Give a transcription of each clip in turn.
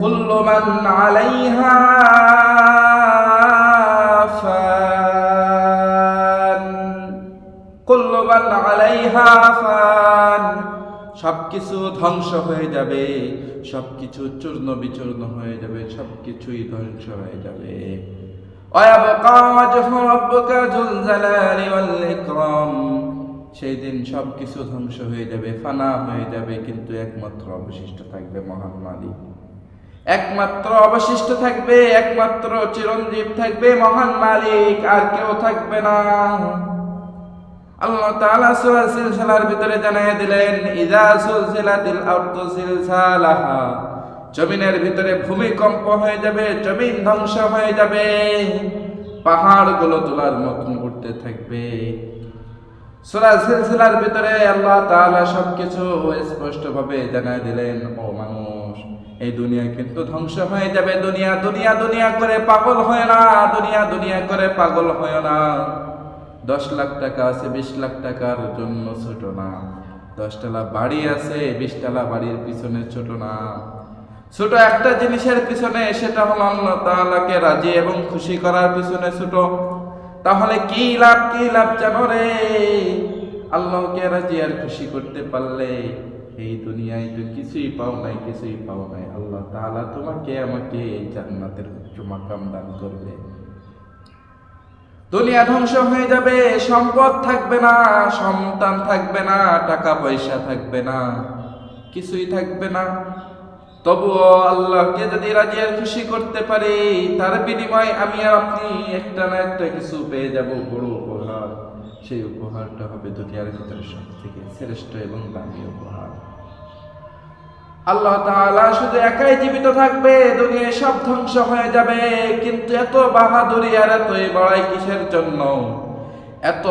কুল্লু মান আলাইহা ফান, কুল্লু মান আলাইহা ফান। সবকিছু ধ্বংস হয়ে যাবে, সবকিছু চূর্ণ বিচূর্ণ হয়ে যাবে, সবকিছুই ধ্বংস হয়ে যাবে। ওয়ায়াবকা ওয়াজহু রাব্বিকা যুল জালালি ওয়াল ইকরাম। সেই দিন সবকিছু ধ্বংস হয়ে যাবে, ফানা হয়ে যাবে, কিন্তু একমাত্র অবশিষ্ট থাকবে মহান মালিক। একমাত্র অবশিষ্ট থাকবে, একমাত্র চিরঞ্জীব থাকবে মহান মালিক, আর কেউ থাকবে না। আল্লাহ তাআলা সূরা সিলসিলার ভিতরে জানিয়ে দিলেন, ইযা সুলসিলাতিল আরদু সিলসালাহা। জমিনের ভিতরে ভূমিকম্প হয়ে যাবে, জমিন ধ্বংস হয়ে যাবে, পাহাড়গুলো তোলার মতন উঠতে থাকবে। সূরা সিলসিলার ভিতরে আল্লাহ তাআলা সবকিছু স্পষ্টভাবে জানিয়ে দিলেন, ও মানুষ, এই দুনিয়া কিন্তু ধ্বংস হয়ে যাবে। দুনিয়া দুনিয়া দুনিয়া করে পাগল হয় না, দুনিয়া দুনিয়া করে পাগল হয় না। 10 লাখ টাকা আছে, 20 লাখ টাকার জন্য ছোট না। 10 তলা বাড়ি আছে, 20 তলা বাড়ির পিছনে ছোট না। ছোট একটা জিনিসের পিছনে, সেটা হলো আল্লাহ তাআলাকে রাজি এবং খুশি করার পিছনে ছোট। তাহলে কি লাভ, কি লাভ জানো রে? আল্লাহকে রাজি আর খুশি করতে পারলে এই দুনিয়ায় তো কিছুই পাও নাই, কিছুই পাও নাই। আল্লাহ তাআলা তোমাকে আমাকে জান্নাতের উচ্চ মাকাম দান করবে। দুনিয়া ধ্বংস হয়ে যাবে, সম্পদ থাকবে না, সন্তান থাকবে না, টাকা পয়সা থাকবে না, কিছুই থাকবে না। তবুও আল্লাহকে যদি রাজি আর খুশি করতে পারি, তার বিনিময়ে আমি আর আপনি একটা না একটা কিছু পেয়ে যাব, বড় উপহার। সেই উপহারটা হবে দুনিয়ার ভিতরে সবথেকে শ্রেষ্ঠ এবং দামি উপহার। আল্লাহ তাআলা শুধু একাই জীবিত থাকবে, দুনিয়ায় সব ধ্বংস হয়ে যাবে। কিন্তু এত বাহাদুরি আর এতই বড়াই কিসের জন্য? এত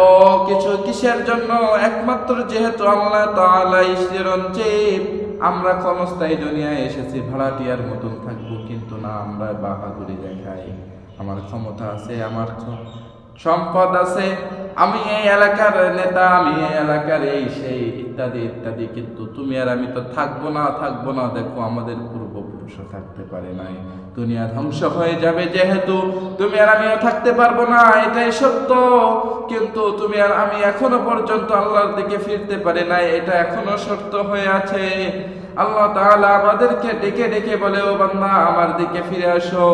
কিছু কিসের জন্য? একমাত্র যেহেতু আল্লাহ তাআলা চিরঞ্জীব, আমরা ক্ষণস্থায়ী দুনিয়ায় এসেছি, ভাড়াটিয়ার মতন থাকবো, কিন্তু না, আমরা বাহাদুরি দেখাই। আমার ক্ষমতা আছে, আমার সম্পদ আছে, আমি এই এলাকার নেতা, আমি এই এলাকার এই সেই ইত্যাদি ইত্যাদি। কিন্তু তুমি আর আমি তো থাকবো না, থাকবো না। দেখো, আমাদের পূর্বপুরুষও থাকতে পারে নাই। দুনিয়া ধ্বংস হয়ে যাবে যেহেতু, তুমি আর আমিও থাকতে পারবো না, এটাই সত্য। কিন্তু তুমি আর আমি এখনো পর্যন্ত আল্লাহর দিকে ফিরতে পারি নাই, এটা এখনো সত্য হয়ে আছে। আল্লাহ তাআলা আমাদেরকে ডেকে ডেকে বলে, ও বান্দা, আমার দিকে ফিরে আসো,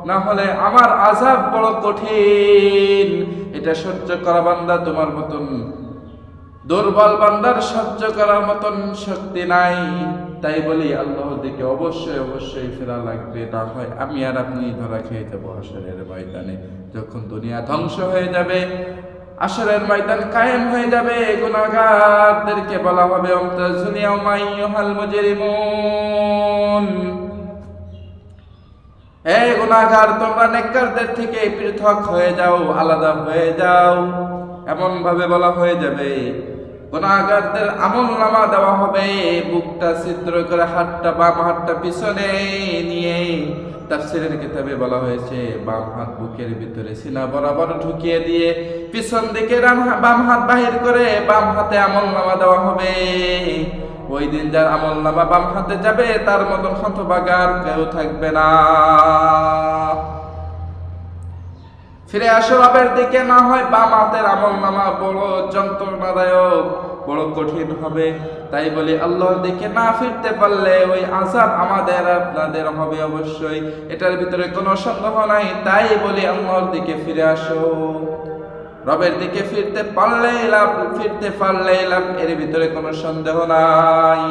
না হলে আমার আযাব বড় কঠিন। এটা সহ্য করা বান্দা তোমার মতন দুর্বল বান্দার সহ্য করার মতন শক্তি নাই। তাই বলি আল্লাহর দিকে অবশ্যই অবশ্যই ফেরা লাগবে, না হয় আমি আর আপনি ধরা খেয়ে যাবো হাশরের ময়দানে। যখন দুনিয়া ধ্বংস হয়ে যাবে, হাশরের ময়দান কায়েম হয়ে যাবে, গুনাহগারদেরকে বলা হবে, আমতাজুল ইয়াউমা আইয়ুহাল মুজরিমুন। হে গুনাহগার, তোমরা নেককারদের থেকে পৃথক হয়ে যাও, আলাদা হয়ে যাও। এমন ভাবে বলা হয়ে যাবে, গুনাহগারদের আমলনামা দেওয়া হবে, বুকটা ছিদ্র করে হাতটা, বাম হাতটা পিছনে নিয়ে, তাফসীরের কিতাবে বলা হয়েছে, বাম হাত বুকের ভিতরে সিনা বরাবর ঢুকিয়ে দিয়ে পিছন দিকে বাম হাত বাহির করে বাম হাতে আমলনামা দেওয়া হবে। ওই দিন যার আমলনামা বাম হাতে যাবে, তার মতন হতভাগার কেউ থাকবে না। ফিরে আসো রবের দিকে, না হয় বাম হাতের আমলনামা বড় যন্ত্রণাদায়ক, বড় কঠিন হবে। তাই বলি, আল্লাহর দিকে না ফিরতে পারলে ওই আযাব আমাদের আপনাদের হবে অবশ্যই, এটার ভিতরে কোনো সন্দেহ নাই। তাই বলি, আল্লাহর দিকে ফিরে আসো, রবের দিকে ফিরতে পারলেই লাভ, ফিরতে পারলেই লাভ, এর ভিতরে কোনো সন্দেহ নাই।